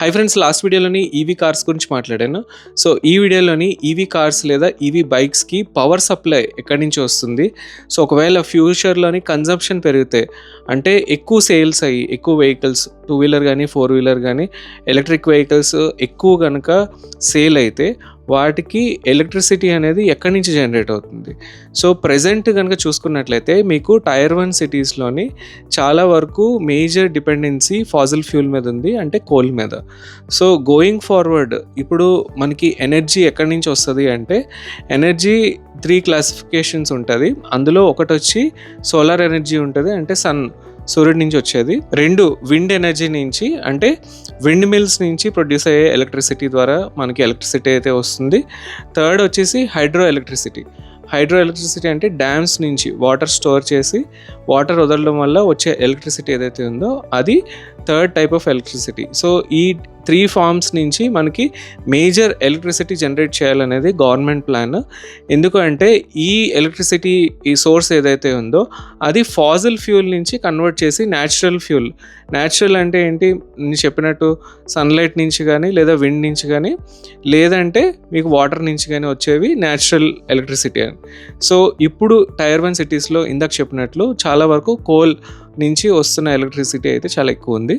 High friends, last వీడియోలోని EV cars గురించి మాట్లాడాను. సో ఈ వీడియోలోని ఈవీ కార్స్ లేదా ఈవీ బైక్స్కి పవర్ సప్లై ఎక్కడి నుంచి వస్తుంది, సో ఒకవేళ ఫ్యూచర్లోని కన్జంప్షన్ పెరిగితే అంటే ఎక్కువ సేల్స్ అయ్యి ఎక్కువ వెహికల్స్ 2 వీలర్ కానీ 4 వీలర్ కానీ ఎలక్ట్రిక్ వెహికల్స్ ఎక్కువ కనుక సేల్ అయితే వాటికి ఎలక్ట్రిసిటీ అనేది ఎక్కడి నుంచి జనరేట్ అవుతుంది. సో ప్రెజెంట్ కనుక చూసుకున్నట్లయితే మీకు టైర్ 1 సిటీస్లోని చాలా వరకు మేజర్ డిపెండెన్సీ ఫాజిల్ ఫ్యూల్ మీద ఉంది, అంటే కోల్ మీద. సో గోయింగ్ ఫార్వర్డ్ ఇప్పుడు మనకి ఎనర్జీ ఎక్కడి నుంచి వస్తుంది అంటే ఎనర్జీ 3 క్లాసిఫికేషన్స్ ఉంటుంది. అందులో ఒకటి వచ్చి సోలార్ ఎనర్జీ ఉంటుంది, అంటే సూర్యుడి నుంచి వచ్చేది. 2 విండ్ ఎనర్జీ నుంచి, అంటే విండ్ మిల్స్ నుంచి ప్రొడ్యూస్ అయ్యే ఎలక్ట్రిసిటీ ద్వారా మనకి ఎలక్ట్రిసిటీ అయితే వస్తుంది. 3 వచ్చేసి హైడ్రో ఎలక్ట్రిసిటీ అంటే డ్యామ్స్ నుంచి వాటర్ స్టోర్ చేసి వాటర్ వదలడం వల్ల వచ్చే ఎలక్ట్రిసిటీ ఏదైతే ఉందో అది 3rd type of electricity. So ఈ 3 ఫార్మ్స్ నుంచి మనకి మేజర్ ఎలక్ట్రిసిటీ జనరేట్ చేయాలనేది గవర్నమెంట్ ప్లాన్. ఎందుకంటే ఈ ఎలక్ట్రిసిటీ ఈ సోర్స్ ఏదైతే ఉందో అది ఫాజిల్ ఫ్యూల్ నుంచి కన్వర్ట్ చేసి న్యాచురల్ అంటే ఏంటి, నేను చెప్పినట్టు సన్లైట్ నుంచి కానీ లేదా విండ్ నుంచి కానీ లేదంటే మీకు వాటర్ నుంచి కానీ వచ్చేవి న్యాచురల్ ఎలక్ట్రిసిటీ అని. సో ఇప్పుడు టైర్ 1 సిటీస్లో ఇందాక చెప్పినట్లు చాలా వరకు కోల్ నుంచి వస్తున్న ఎలక్ట్రిసిటీ అయితే చాలా ఎక్కువ ఉంది.